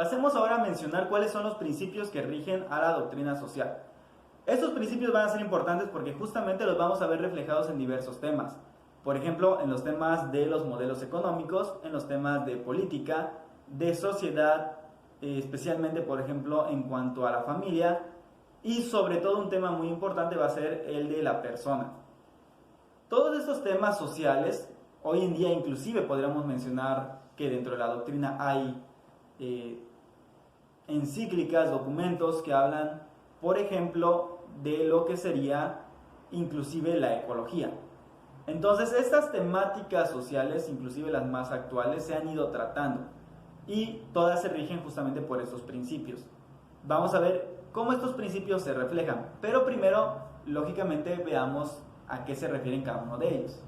Pasemos ahora a mencionar cuáles son los principios que rigen a la doctrina social. Estos principios van a ser importantes porque justamente los vamos a ver reflejados en diversos temas. Por ejemplo, en los temas de los modelos económicos, en los temas de política, de sociedad, especialmente por ejemplo en cuanto a la familia, y sobre todo un tema muy importante va a ser el de la persona. Todos estos temas sociales, hoy en día inclusive podríamos mencionar que dentro de la doctrina hay encíclicas, documentos que hablan, por ejemplo, de lo que sería inclusive la ecología. Entonces estas temáticas sociales, inclusive las más actuales, se han ido tratando y todas se rigen justamente por estos principios. Vamos a ver cómo estos principios se reflejan, pero primero, lógicamente, veamos a qué se refieren cada uno de ellos.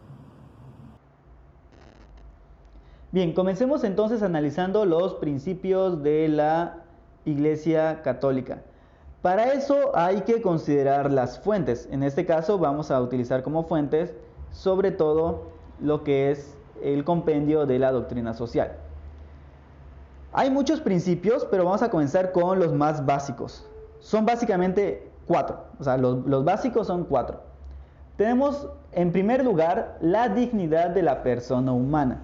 Bien, comencemos entonces analizando los principios de la Iglesia Católica. Para eso hay que considerar las fuentes. En este caso vamos a utilizar como fuentes sobre todo lo que es el compendio de la doctrina social. Hay muchos principios, pero vamos a comenzar con los más básicos. Son básicamente 4, o sea, los básicos son 4. Tenemos en primer lugar la dignidad de la persona humana.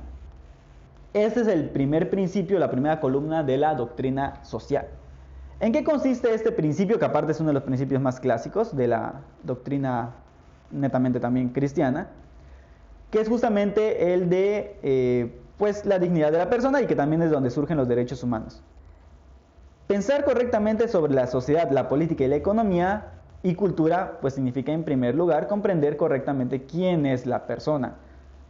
Este es el primer principio, la primera columna de la doctrina social. ¿En qué consiste este principio? Que aparte es uno de los principios más clásicos de la doctrina netamente también cristiana, que es justamente el de la dignidad de la persona y que también es donde surgen los derechos humanos. Pensar correctamente sobre la sociedad, la política y la economía y cultura, pues significa en primer lugar comprender correctamente quién es la persona.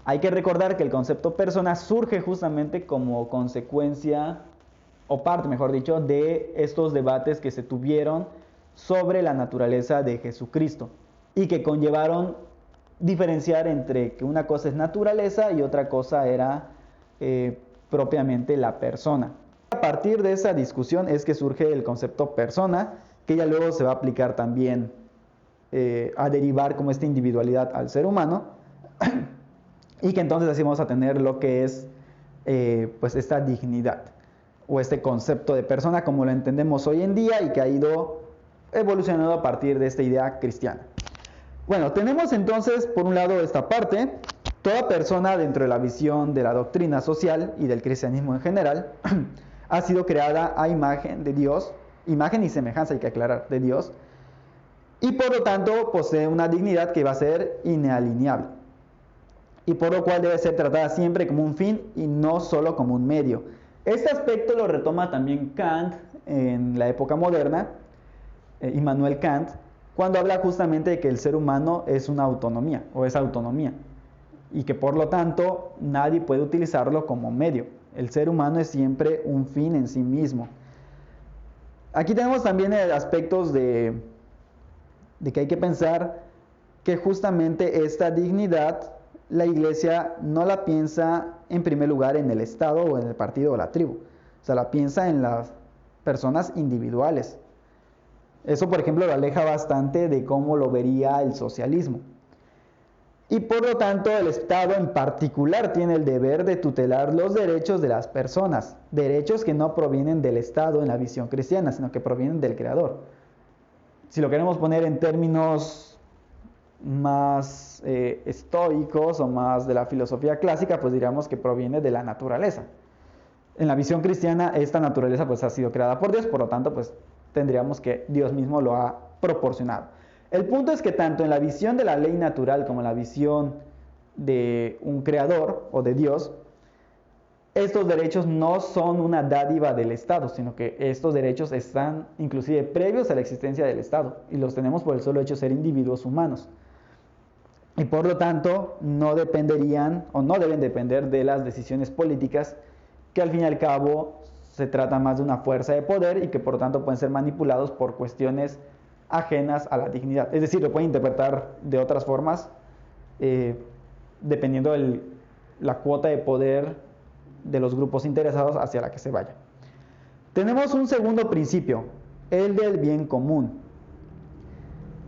Hay que recordar que el concepto persona surge justamente como consecuencia, o parte mejor dicho, de estos debates que se tuvieron sobre la naturaleza de Jesucristo y que conllevaron diferenciar entre que una cosa es naturaleza y otra cosa era propiamente la persona. A partir de esa discusión es que surge el concepto persona, que ya luego se va a aplicar también a derivar como esta individualidad al ser humano, y que entonces así vamos a tener lo que es esta dignidad o este concepto de persona como lo entendemos hoy en día y que ha ido evolucionando a partir de esta idea cristiana. Bueno, tenemos entonces por un lado esta parte, toda persona dentro de la visión de la doctrina social y del cristianismo en general ha sido creada a imagen de Dios, imagen y semejanza hay que aclarar, de Dios, y por lo tanto posee una dignidad que va a ser inalienable, y por lo cual debe ser tratada siempre como un fin y no solo como un medio. Este aspecto lo retoma también Kant en la época moderna, Immanuel Kant, cuando habla justamente de que el ser humano es una autonomía, o es autonomía, y que por lo tanto nadie puede utilizarlo como medio. El ser humano es siempre un fin en sí mismo. Aquí tenemos también aspectos de que hay que pensar que justamente esta dignidad la Iglesia no la piensa en primer lugar en el Estado o en el partido o la tribu, o sea, la piensa en las personas individuales. Eso, por ejemplo, lo aleja bastante de cómo lo vería el socialismo. Y por lo tanto, el Estado en particular tiene el deber de tutelar los derechos de las personas, derechos que no provienen del Estado en la visión cristiana, sino que provienen del Creador. Si lo queremos poner en términos más estoicos o más de la filosofía clásica, pues diríamos que proviene de la naturaleza. En la visión cristiana, esta naturaleza pues ha sido creada por Dios, por lo tanto, pues tendríamos que Dios mismo lo ha proporcionado. El punto es que tanto en la visión de la ley natural como en la visión de un creador o de Dios, estos derechos no son una dádiva del Estado, sino que estos derechos están inclusive previos a la existencia del Estado y los tenemos por el solo hecho de ser individuos humanos. Y por lo tanto no dependerían o no deben depender de las decisiones políticas, que al fin y al cabo se trata más de una fuerza de poder y que por lo tanto pueden ser manipulados por cuestiones ajenas a la dignidad. Es decir, lo pueden interpretar de otras formas dependiendo de la cuota de poder de los grupos interesados hacia la que se vaya. Tenemos un segundo principio, el del bien común.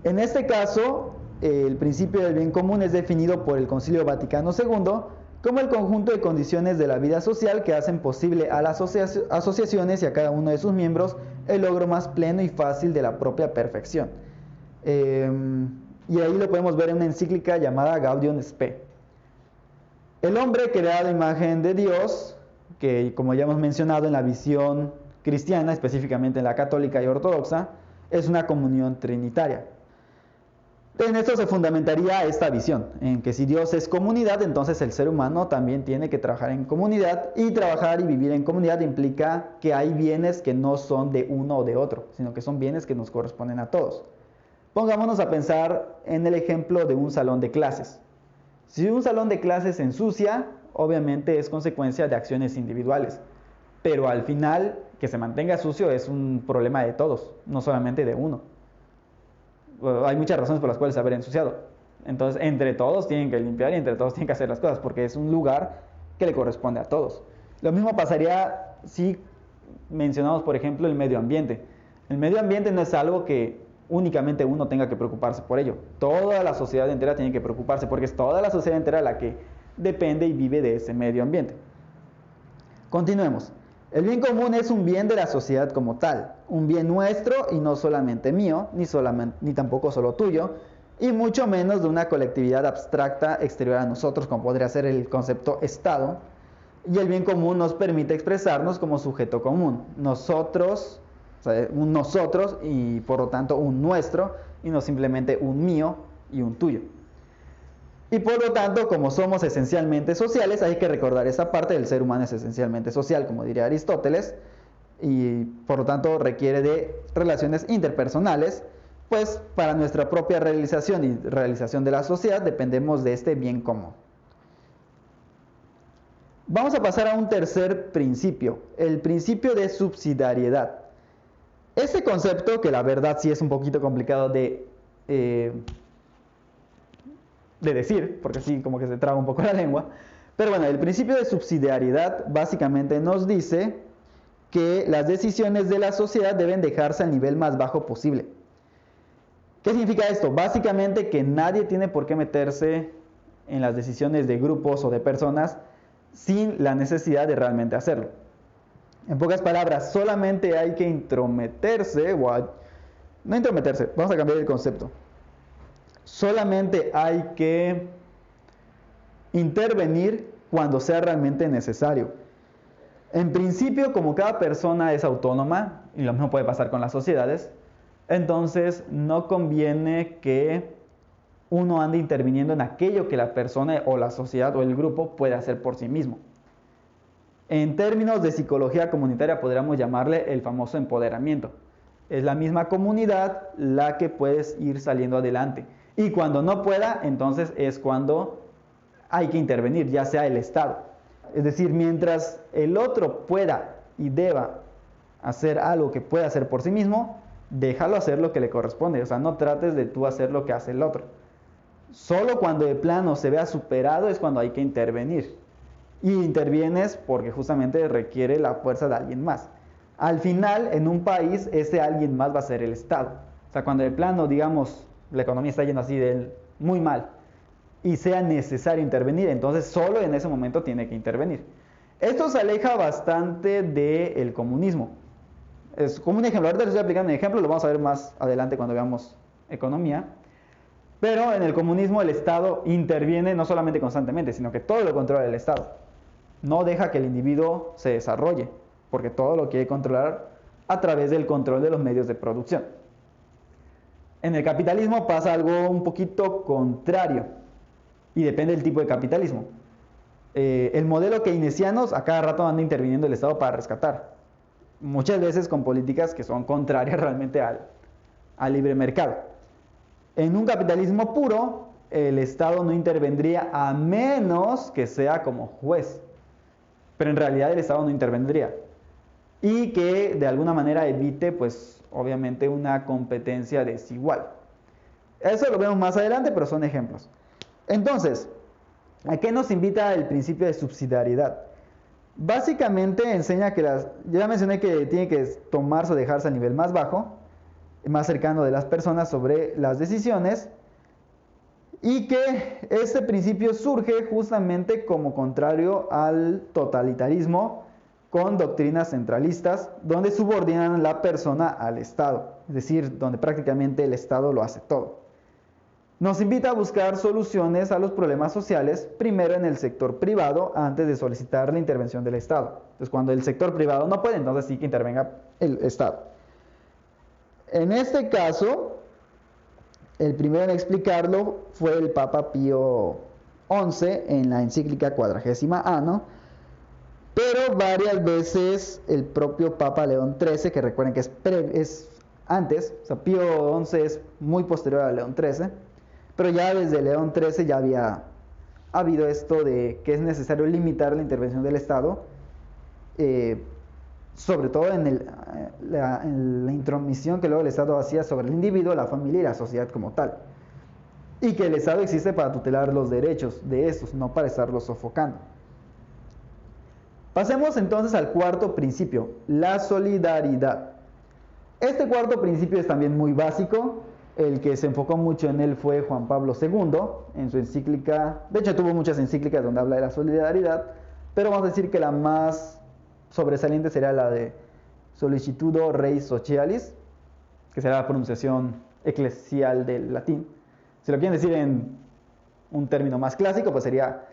En este caso, el principio del bien común es definido por el Concilio Vaticano II, como el conjunto de condiciones de la vida social que hacen posible a las asociaciones y a cada uno de sus miembros el logro más pleno y fácil de la propia perfección. Y ahí lo podemos ver en una encíclica llamada Gaudium Spes. El hombre creado a imagen de Dios, que como ya hemos mencionado en la visión cristiana, específicamente en la católica y ortodoxa, es una comunión trinitaria. En esto se fundamentaría esta visión, en que si Dios es comunidad, entonces el ser humano también tiene que trabajar en comunidad, y trabajar y vivir en comunidad implica que hay bienes que no son de uno o de otro, sino que son bienes que nos corresponden a todos. Pongámonos a pensar en el ejemplo de un salón de clases. Si un salón de clases se ensucia, obviamente es consecuencia de acciones individuales, pero al final que se mantenga sucio es un problema de todos, no solamente de uno. Hay muchas razones por las cuales se haber ensuciado. Entonces, entre todos tienen que limpiar y entre todos tienen que hacer las cosas, porque es un lugar que le corresponde a todos. Lo mismo pasaría si mencionamos, por ejemplo, el medio ambiente. El medio ambiente no es algo que únicamente uno tenga que preocuparse por ello. Toda la sociedad entera tiene que preocuparse, porque es toda la sociedad entera la que depende y vive de ese medio ambiente. Continuemos. El bien común es un bien de la sociedad como tal, un bien nuestro y no solamente mío, ni tampoco solo tuyo, y mucho menos de una colectividad abstracta exterior a nosotros, como podría ser el concepto Estado. Y el bien común nos permite expresarnos como sujeto común, nosotros, o sea, un nosotros y por lo tanto un nuestro, y no simplemente un mío y un tuyo. Y por lo tanto, como somos esencialmente sociales, hay que recordar esa parte del ser humano es esencialmente social, como diría Aristóteles, y por lo tanto requiere de relaciones interpersonales, pues para nuestra propia realización y realización de la sociedad dependemos de este bien común. Vamos a pasar a un tercer principio, el principio de subsidiariedad. Este concepto, que la verdad sí es un poquito complicado de decir, porque sí como que se traba un poco la lengua, pero bueno, el principio de subsidiariedad básicamente nos dice que las decisiones de la sociedad deben dejarse al nivel más bajo posible. ¿Qué significa esto? Básicamente que nadie tiene por qué meterse en las decisiones de grupos o de personas sin la necesidad de realmente hacerlo. En pocas palabras, solamente hay que intrometerse, no intrometerse, vamos a cambiar el concepto. Solamente hay que intervenir cuando sea realmente necesario. En principio, como cada persona es autónoma, y lo mismo puede pasar con las sociedades, entonces no conviene que uno ande interviniendo en aquello que la persona o la sociedad o el grupo puede hacer por sí mismo. En términos de psicología comunitaria podríamos llamarle el famoso empoderamiento. Es la misma comunidad la que puede ir saliendo adelante. Y cuando no pueda, entonces es cuando hay que intervenir, ya sea el Estado. Es decir, mientras el otro pueda y deba hacer algo que pueda hacer por sí mismo, déjalo hacer lo que le corresponde. O sea, no trates de tú hacer lo que hace el otro. Solo cuando de plano se vea superado es cuando hay que intervenir. Y intervienes porque justamente requiere la fuerza de alguien más. Al final, en un país, ese alguien más va a ser el Estado. O sea, cuando de plano, digamos, la economía está yendo así de muy mal y sea necesario intervenir, entonces solo en ese momento tiene que intervenir. Esto se aleja bastante del comunismo. Es como un ejemplo, ahorita les estoy aplicando un ejemplo, lo vamos a ver más adelante cuando veamos economía. Pero en el comunismo el Estado interviene no solamente constantemente, sino que todo lo controla el Estado. No deja que el individuo se desarrolle, porque todo lo quiere controlar a través del control de los medios de producción. En el capitalismo pasa algo un poquito contrario, y depende del tipo de capitalismo. El modelo keynesiano a cada rato anda interviniendo el Estado para rescatar, muchas veces con políticas que son contrarias realmente al libre mercado. En un capitalismo puro, el Estado no intervendría a menos que sea como juez, pero en realidad el Estado no intervendría, y que de alguna manera evite, pues, obviamente una competencia desigual. Eso lo vemos más adelante, pero son ejemplos. Entonces, ¿a qué nos invita el principio de subsidiariedad? Básicamente enseña que ya mencioné que tiene que tomarse o dejarse a nivel más bajo, más cercano de las personas sobre las decisiones, y que este principio surge justamente como contrario al totalitarismo con doctrinas centralistas donde subordinan a la persona al Estado, es decir, donde prácticamente el Estado lo hace todo. Nos invita a buscar soluciones a los problemas sociales primero en el sector privado antes de solicitar la intervención del Estado. Entonces, cuando el sector privado no puede, entonces sí que intervenga el Estado. En este caso, el primero en explicarlo fue el Papa Pío XI en la encíclica Quadragésima Anno, pero varias veces el propio Papa León XIII, que recuerden que es antes, o sea, Pío XI es muy posterior a León XIII, pero ya desde León XIII ya había habido esto de que es necesario limitar la intervención del Estado, sobre todo en la intromisión que luego el Estado hacía sobre el individuo, la familia y la sociedad como tal. Y que el Estado existe para tutelar los derechos de estos, no para estarlos sofocando. Pasemos entonces al cuarto principio, la solidaridad. Este cuarto principio es también muy básico. El que se enfocó mucho en él fue Juan Pablo II, en su encíclica. De hecho, tuvo muchas encíclicas donde habla de la solidaridad, pero vamos a decir que la más sobresaliente sería la de Sollicitudo Rei Socialis, que será la pronunciación eclesial del latín. Si lo quieren decir en un término más clásico, pues sería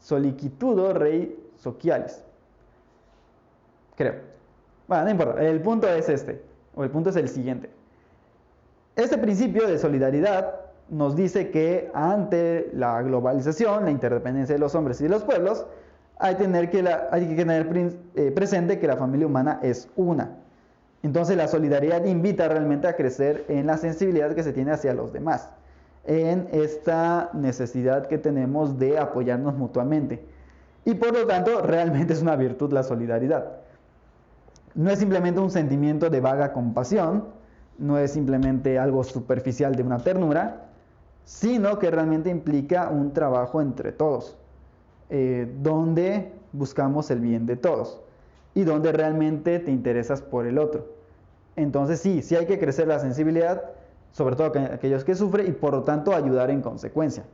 Sollicitudo Rei Socialis. Creo. Bueno, no importa. El punto es el punto es el siguiente. Este principio de solidaridad nos dice que ante la globalización, la interdependencia de los hombres y de los pueblos, hay que tener presente que la familia humana es una. Entonces la solidaridad invita realmente a crecer en la sensibilidad que se tiene hacia los demás, en esta necesidad que tenemos de apoyarnos mutuamente. Y por lo tanto, realmente es una virtud la solidaridad. No es simplemente un sentimiento de vaga compasión, no es simplemente algo superficial de una ternura, sino que realmente implica un trabajo entre todos, donde buscamos el bien de todos y donde realmente te interesas por el otro. Entonces sí hay que crecer la sensibilidad, sobre todo a aquellos que sufren, y por lo tanto ayudar en consecuencia.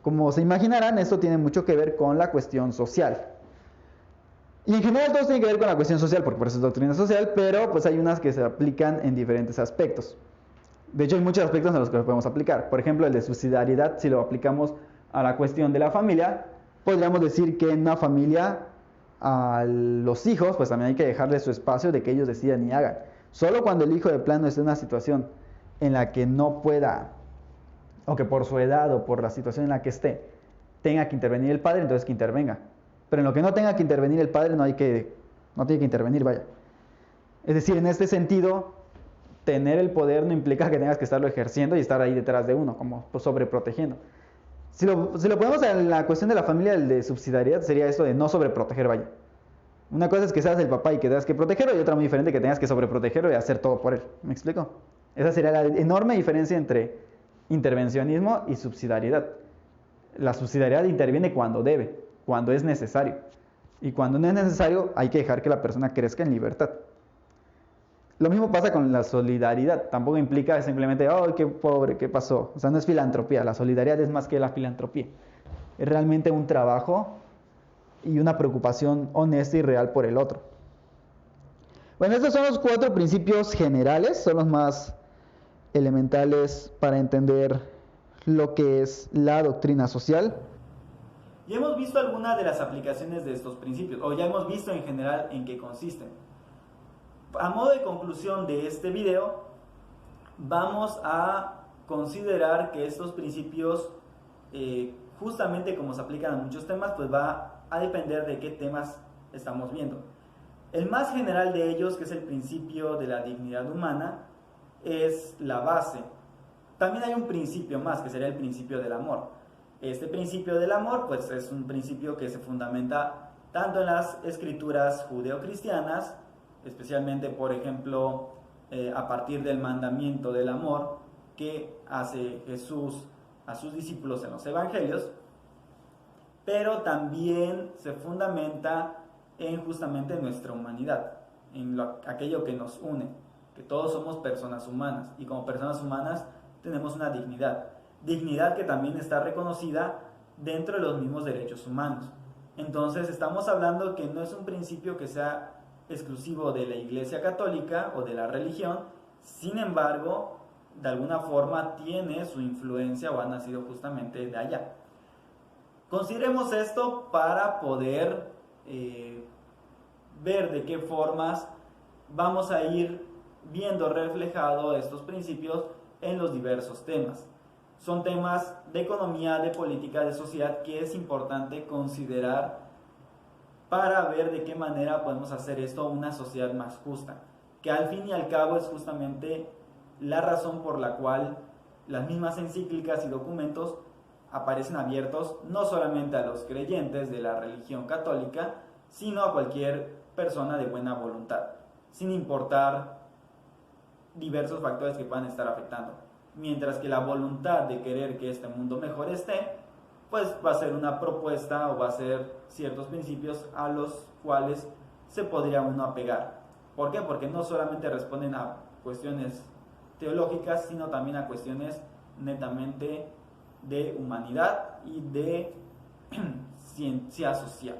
Como se imaginarán, esto tiene mucho que ver con la cuestión social. Y en general todo tiene que ver con la cuestión social, porque por eso es doctrina social, pero pues hay unas que se aplican en diferentes aspectos. De hecho hay muchos aspectos en los que lo podemos aplicar. Por ejemplo, el de subsidiariedad, si lo aplicamos a la cuestión de la familia, podríamos decir que en una familia a los hijos, pues también hay que dejarles su espacio de que ellos decidan y hagan. Solo cuando el hijo de plano esté en una situación en la que no pueda, o que por su edad o por la situación en la que esté, tenga que intervenir el padre, entonces que intervenga. Pero en lo que no tenga que intervenir el padre, no tiene que intervenir, vaya. Es decir, en este sentido, tener el poder no implica que tengas que estarlo ejerciendo y estar ahí detrás de uno, como sobreprotegiendo. Si lo ponemos en la cuestión de la familia, el de subsidiariedad, sería esto de no sobreproteger, vaya. Una cosa es que seas el papá y que tengas que protegerlo, y otra muy diferente que tengas que sobreprotegerlo y hacer todo por él. ¿Me explico? Esa sería la enorme diferencia entre intervencionismo y subsidiariedad. La subsidiariedad interviene cuando debe, cuando es necesario. Y cuando no es necesario, hay que dejar que la persona crezca en libertad. Lo mismo pasa con la solidaridad. Tampoco implica simplemente, oh, qué pobre, qué pasó. O sea, no es filantropía. La solidaridad es más que la filantropía. Es realmente un trabajo y una preocupación honesta y real por el otro. Bueno, estos son los 4 principios generales. Son los más elementales para entender lo que es la doctrina social. Ya hemos visto algunas de las aplicaciones de estos principios, o ya hemos visto en general en qué consisten. A modo de conclusión de este video, vamos a considerar que estos principios, justamente como se aplican a muchos temas, pues va a depender de qué temas estamos viendo. El más general de ellos, que es el principio de la dignidad humana, es la base. También hay un principio más, que sería el principio del amor. Este principio del amor, pues es un principio que se fundamenta tanto en las escrituras judeocristianas, especialmente, por ejemplo, a partir del mandamiento del amor que hace Jesús a sus discípulos en los evangelios, pero también se fundamenta en justamente nuestra humanidad, en aquello que nos une, que todos somos personas humanas y como personas humanas tenemos una dignidad. dignidad que también está reconocida dentro de los mismos derechos humanos. Entonces estamos hablando que no es un principio que sea exclusivo de la Iglesia Católica o de la religión, sin embargo, de alguna forma tiene su influencia o ha nacido justamente de allá. Consideremos esto para poder ver de qué formas vamos a ir viendo reflejado estos principios en los diversos temas. Son temas de economía, de política, de sociedad que es importante considerar para ver de qué manera podemos hacer esto una sociedad más justa, que al fin y al cabo es justamente la razón por la cual las mismas encíclicas y documentos aparecen abiertos no solamente a los creyentes de la religión católica, sino a cualquier persona de buena voluntad, sin importar diversos factores que puedan estar afectando. Mientras que la voluntad de querer que este mundo mejor esté, pues va a ser una propuesta o va a ser ciertos principios a los cuales se podría uno apegar. ¿Por qué? Porque no solamente responden a cuestiones teológicas, sino también a cuestiones netamente de humanidad y de ciencia social.